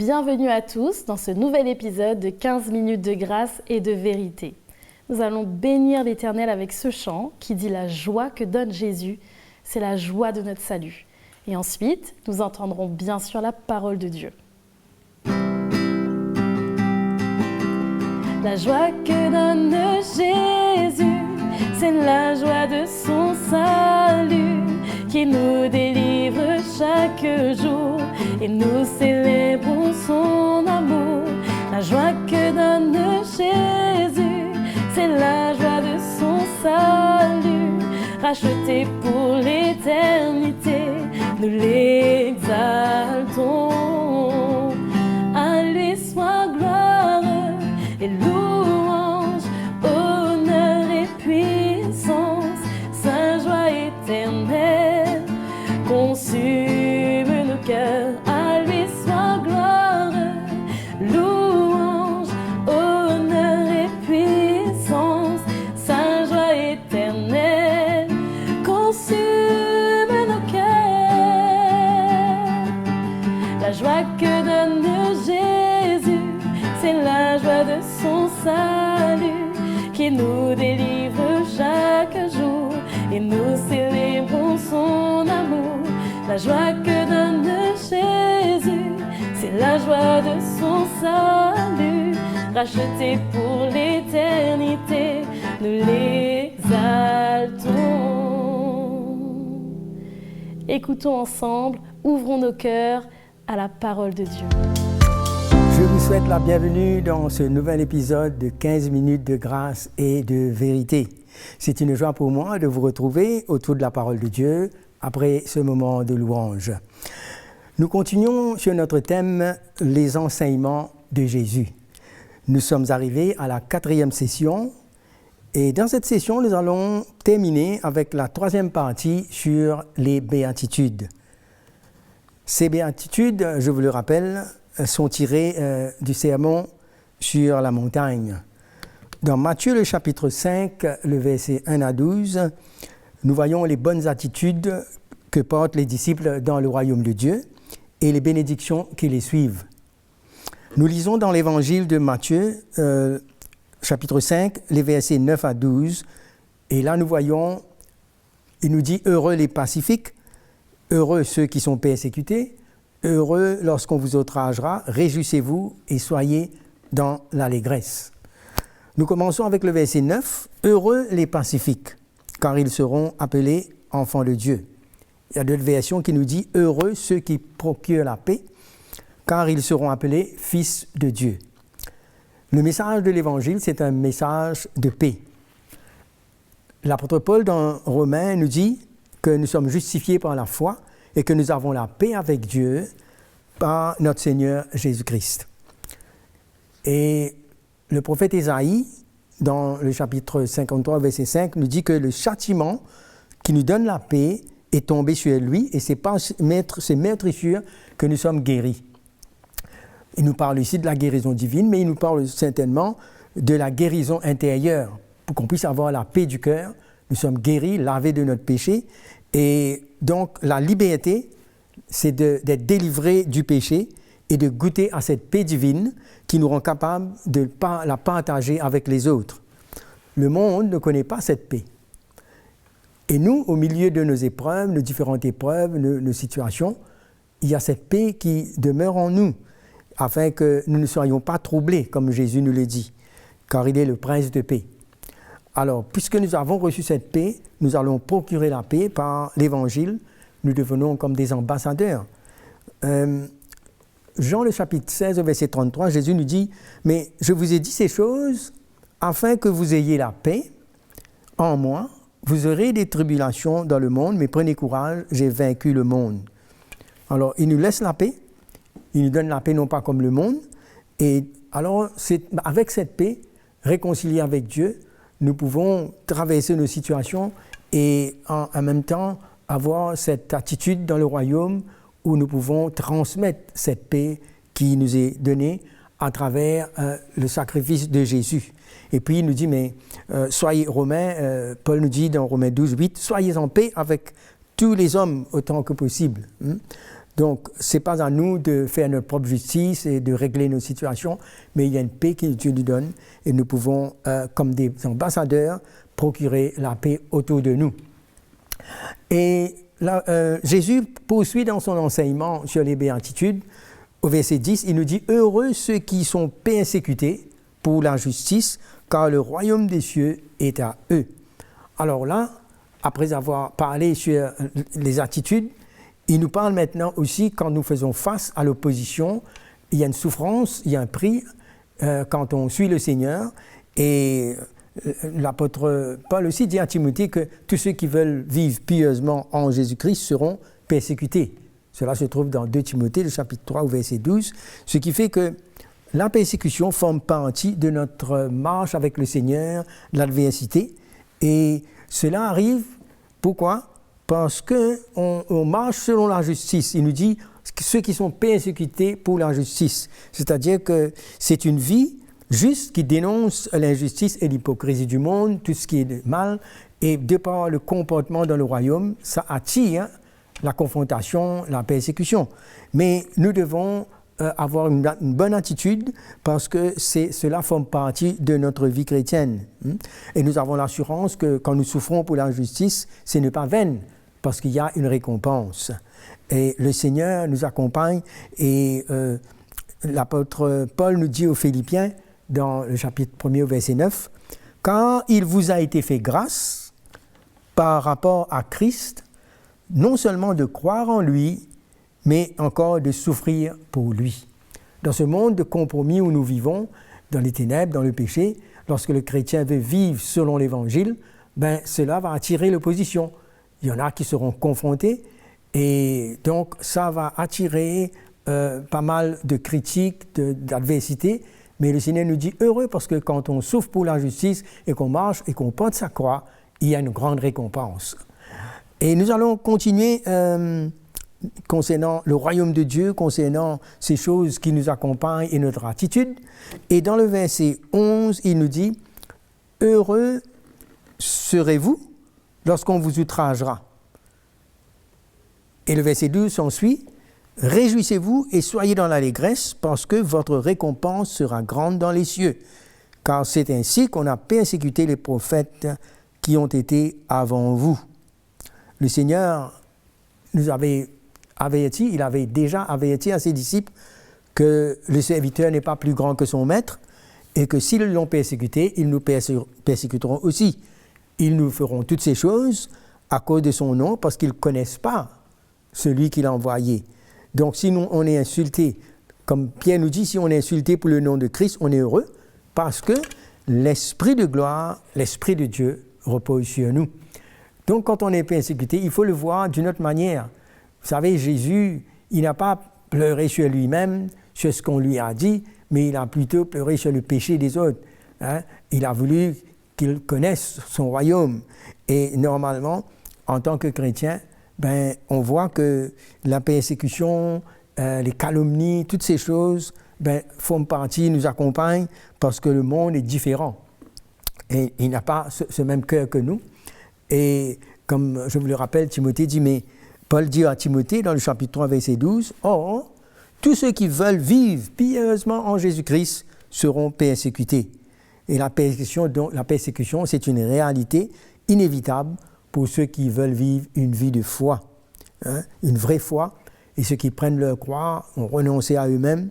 bienvenue à tous dans ce nouvel épisode de 15 minutes de grâce et de vérité. Nous allons bénir l'Éternel avec ce chant qui dit la joie que donne Jésus, c'est la joie de notre salut. Et ensuite, nous entendrons bien sûr la parole de Dieu. La joie que donne Jésus, c'est la joie de son salut qui nous délivre chaque jour et nous célébrons son amour. La joie que donne Jésus, c'est la joie de son salut, racheté pour l'éternité, nous l'exaltons. À lui soit gloire et louange, honneur et puissance, sa joie éternelle consume nos cœurs. À lui soit gloire, louange, honneur et puissance, sa joie éternelle consume nos cœurs. La joie que donne Jésus, c'est la joie de son salut qui nous délivre chaque jour et nous célébrons son amour. La joie que donne Jésus, c'est la joie de son salut, racheté pour l'éternité, nous l'exaltons. Écoutons ensemble, ouvrons nos cœurs à la parole de Dieu. Je vous souhaite la bienvenue dans ce nouvel épisode de 15 minutes de grâce et de vérité. C'est une joie pour moi de vous retrouver autour de la parole de Dieu après ce moment de louange. Nous continuons sur notre thème « Les enseignements de Jésus ». Nous sommes arrivés à la 4e session et dans cette session, nous allons terminer avec la 3e partie sur les béatitudes. Ces béatitudes, je vous le rappelle, sont tirées du sermon sur la montagne. Dans Matthieu, le chapitre 5, le verset 1 à 12, nous voyons les bonnes attitudes que portent les disciples dans le royaume de Dieu et les bénédictions qui les suivent. Nous lisons dans l'évangile de Matthieu, chapitre 5, les versets 9 à 12, et là nous voyons, il nous dit « Heureux les pacifiques, heureux ceux qui sont persécutés, heureux lorsqu'on vous outragera, réjouissez-vous et soyez dans l'allégresse. » Nous commençons avec le verset 9. « Heureux les pacifiques, car ils seront appelés enfants de Dieu. » Il y a d'autres versions qui nous disent « Heureux ceux qui procurent la paix, car ils seront appelés fils de Dieu. » Le message de l'Évangile, c'est un message de paix. L'apôtre Paul, dans Romains, nous dit que nous sommes justifiés par la foi et que nous avons la paix avec Dieu par notre Seigneur Jésus-Christ. Et le prophète Ésaïe, dans le chapitre 53, verset 5, nous dit que le châtiment qui nous donne la paix est tombé sur lui et c'est par ses meurtrissures que nous sommes guéris. Il nous parle ici de la guérison divine, mais il nous parle certainement de la guérison intérieure, pour qu'on puisse avoir la paix du cœur. Nous sommes guéris, lavés de notre péché, et donc la liberté, c'est d'être délivrés du péché et de goûter à cette paix divine qui nous rend capables de la partager avec les autres. Le monde ne connaît pas cette paix. Et nous, au milieu de nos épreuves, nos différentes épreuves, nos situations, il y a cette paix qui demeure en nous, afin que nous ne soyons pas troublés, comme Jésus nous le dit, car il est le prince de paix. Alors, puisque nous avons reçu cette paix, nous allons procurer la paix par l'Évangile. Nous devenons comme des ambassadeurs. Jean, le chapitre 16, verset 33, Jésus nous dit « Mais je vous ai dit ces choses afin que vous ayez la paix en moi. Vous aurez des tribulations dans le monde, mais prenez courage, j'ai vaincu le monde. » Alors, il nous laisse la paix. Il nous donne la paix non pas comme le monde. Et alors, c'est avec cette paix, réconciliée avec Dieu, nous pouvons traverser nos situations et en même temps avoir cette attitude dans le royaume où nous pouvons transmettre cette paix qui nous est donnée à travers le sacrifice de Jésus. Et puis il nous dit, mais soyez Romains, Paul nous dit dans Romains 12, 8, soyez en paix avec tous les hommes autant que possible. Donc, ce n'est pas à nous de faire notre propre justice et de régler nos situations, mais il y a une paix que Dieu nous donne et nous pouvons, comme des ambassadeurs, procurer la paix autour de nous. Et là, Jésus poursuit dans son enseignement sur les béatitudes. Au verset 10, il nous dit « Heureux ceux qui sont persécutés pour la justice, car le royaume des cieux est à eux. » Alors là, après avoir parlé sur les attitudes, il nous parle maintenant aussi quand nous faisons face à l'opposition. Il y a une souffrance, il y a un prix quand on suit le Seigneur. Et l'apôtre Paul aussi dit à Timothée que tous ceux qui veulent vivre pieusement en Jésus-Christ seront persécutés. Cela se trouve dans 2 Timothée, le chapitre 3, au verset 12. Ce qui fait que la persécution forme partie de notre marche avec le Seigneur, l'adversité. Et cela arrive, pourquoi ? Parce qu'on marche selon la justice. Il nous dit ceux qui sont persécutés pour la justice. C'est-à-dire que c'est une vie juste qui dénonce l'injustice et l'hypocrisie du monde, tout ce qui est mal. Et de par le comportement dans le royaume, ça attire la confrontation, la persécution. Mais nous devons avoir une bonne attitude parce que cela forme partie de notre vie chrétienne. Et nous avons l'assurance que quand nous souffrons pour la justice, ce n'est pas vain parce qu'il y a une récompense. Et le Seigneur nous accompagne et l'apôtre Paul nous dit aux Philippiens, dans le chapitre 1er au verset 9, « Car il vous a été fait grâce par rapport à Christ, non seulement de croire en lui, mais encore de souffrir pour lui. » Dans ce monde de compromis où nous vivons, dans les ténèbres, dans le péché, lorsque le chrétien veut vivre selon l'Évangile, cela va attirer l'opposition. Il y en a qui seront confrontés et donc ça va attirer pas mal de critiques, d'adversité, mais le Seigneur nous dit heureux parce que quand on souffre pour la justice et qu'on marche et qu'on porte sa croix, il y a une grande récompense. Et nous allons continuer concernant le royaume de Dieu, concernant ces choses qui nous accompagnent et notre attitude. Et dans le verset 11, il nous dit « Heureux serez-vous lorsqu'on vous outragera. » Et le verset 12 s'ensuit « Réjouissez-vous et soyez dans l'allégresse parce que votre récompense sera grande dans les cieux, car c'est ainsi qu'on a persécuté les prophètes qui ont été avant vous. » Le Seigneur nous avait averti, il avait déjà averti à ses disciples que le serviteur n'est pas plus grand que son maître et que s'ils l'ont persécuté, ils nous persécuteront aussi. Ils nous feront toutes ces choses à cause de son nom parce qu'ils ne connaissent pas celui qui l'a envoyé. Donc si nous, on est insulté, comme Pierre nous dit, si on est insulté pour le nom de Christ, on est heureux parce que l'Esprit de gloire, l'Esprit de Dieu repose sur nous. Donc quand on est persécuté, il faut le voir d'une autre manière. Vous savez, Jésus, il n'a pas pleuré sur lui-même, sur ce qu'on lui a dit, mais il a plutôt pleuré sur le péché des autres. Il a voulu qu'ils connaissent son royaume. Et normalement, en tant que chrétien, on voit que la persécution, les calomnies, toutes ces choses font partie, nous accompagnent parce que le monde est différent. Et il n'a pas ce même cœur que nous. Et comme je vous le rappelle, Timothée dit, mais Paul dit à Timothée dans le chapitre 3, verset 12, « Or, tous ceux qui veulent vivre pieusement en Jésus-Christ seront persécutés. » Et la persécution, c'est une réalité inévitable pour ceux qui veulent vivre une vie de foi, une vraie foi. Et ceux qui prennent leur croix ont renoncé à eux-mêmes.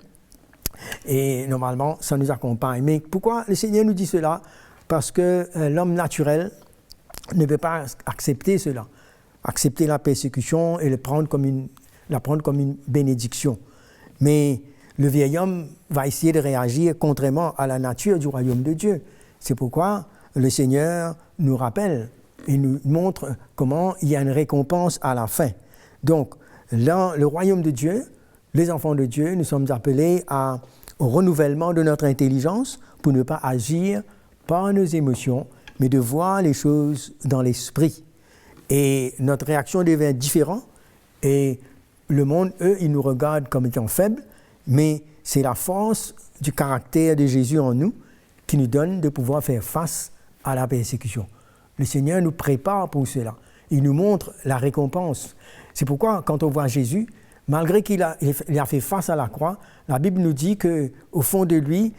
Et normalement, ça nous accompagne. Mais pourquoi le Seigneur nous dit cela ? Parce que l'homme naturel ne peut pas accepter cela. Accepter la persécution et la prendre comme une bénédiction. Mais le vieil homme va essayer de réagir contrairement à la nature du royaume de Dieu. C'est pourquoi le Seigneur nous rappelle et nous montre comment il y a une récompense à la fin. Donc, dans le royaume de Dieu, les enfants de Dieu, nous sommes appelés au renouvellement de notre intelligence pour ne pas agir par nos émotions, mais de voir les choses dans l'esprit. Et notre réaction devient différente. Et le monde, eux, ils nous regardent comme étant faibles, mais c'est la force du caractère de Jésus en nous qui nous donne de pouvoir faire face à la persécution. Le Seigneur nous prépare pour cela. Il nous montre la récompense. C'est pourquoi, quand on voit Jésus, malgré qu'il a fait face à la croix, la Bible nous dit qu'au fond de lui,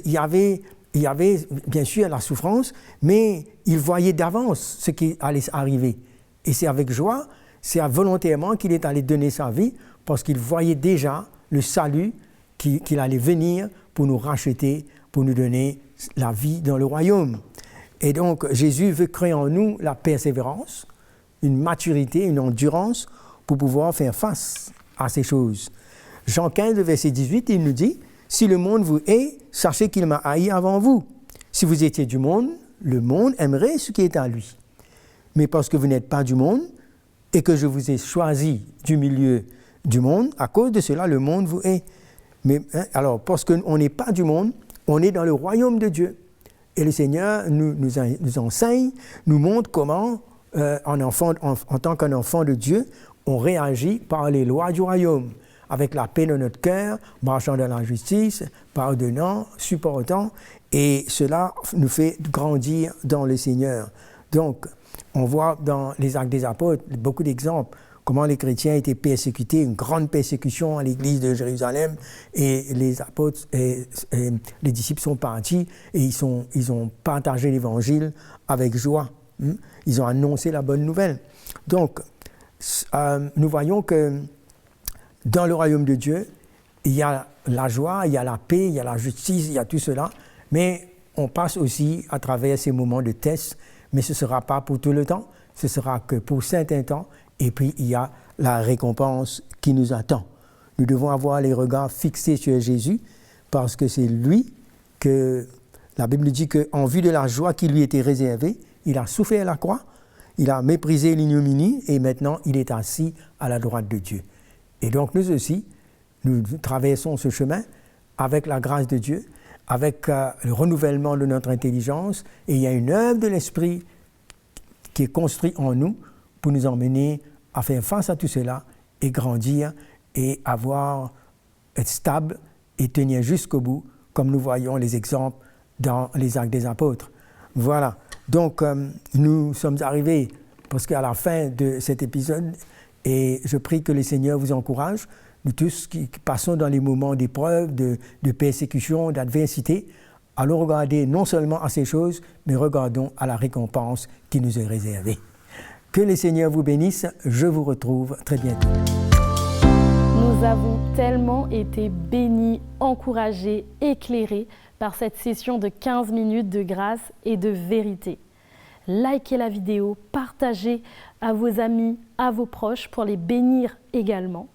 il y avait bien sûr la souffrance, mais il voyait d'avance ce qui allait arriver. Et c'est avec joie, c'est volontairement qu'il est allé donner sa vie, parce qu'il voyait déjà le salut qu'il allait venir pour nous racheter, pour nous donner la vie dans le royaume. Et donc, Jésus veut créer en nous la persévérance, une maturité, une endurance pour pouvoir faire face à ces choses. Jean 15, verset 18, il nous dit « Si le monde vous hait, sachez qu'il m'a haï avant vous. Si vous étiez du monde, le monde aimerait ce qui est à lui. Mais parce que vous n'êtes pas du monde et que je vous ai choisi du milieu du monde, à cause de cela, le monde vous hait. » Mais alors, parce qu'on n'est pas du monde, on est dans le royaume de Dieu. Et le Seigneur nous enseigne, nous montre comment, en tant qu'un enfant de Dieu, on réagit par les lois du royaume, avec la paix dans notre cœur, marchant dans la justice, pardonnant, supportant, et cela nous fait grandir dans le Seigneur. Donc, on voit dans les Actes des Apôtres beaucoup d'exemples, comment les chrétiens étaient persécutés, une grande persécution à l'église de Jérusalem, et les apôtres et les disciples sont partis et ils ont partagé l'évangile avec joie. Ils ont annoncé la bonne nouvelle. Donc, nous voyons que dans le royaume de Dieu, il y a la joie, il y a la paix, il y a la justice, il y a tout cela, mais on passe aussi à travers ces moments de test, mais ce ne sera pas pour tout le temps, ce sera que pour certains temps. Et puis, il y a la récompense qui nous attend. Nous devons avoir les regards fixés sur Jésus parce que c'est lui que la Bible dit qu'en vue de la joie qui lui était réservée, il a souffert la croix, il a méprisé l'ignominie et maintenant, il est assis à la droite de Dieu. Et donc, nous aussi, nous traversons ce chemin avec la grâce de Dieu, avec le renouvellement de notre intelligence et il y a une œuvre de l'Esprit qui est construite en nous pour nous emmener à faire face à tout cela et grandir et être stable et tenir jusqu'au bout, comme nous voyons les exemples dans les Actes des Apôtres. Voilà, donc nous sommes arrivés presque à la fin de cet épisode et je prie que le Seigneur vous encourage, nous tous qui passons dans les moments d'épreuve, de persécution, d'adversité, allons regarder non seulement à ces choses, mais regardons à la récompense qui nous est réservée. Que le Seigneur vous bénisse, je vous retrouve très bientôt. Nous avons tellement été bénis, encouragés, éclairés par cette session de 15 minutes de grâce et de vérité. Likez la vidéo, partagez à vos amis, à vos proches pour les bénir également.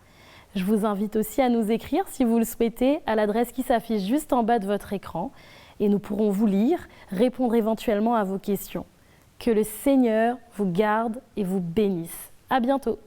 Je vous invite aussi à nous écrire si vous le souhaitez à l'adresse qui s'affiche juste en bas de votre écran et nous pourrons vous lire, répondre éventuellement à vos questions. Que le Seigneur vous garde et vous bénisse. À bientôt.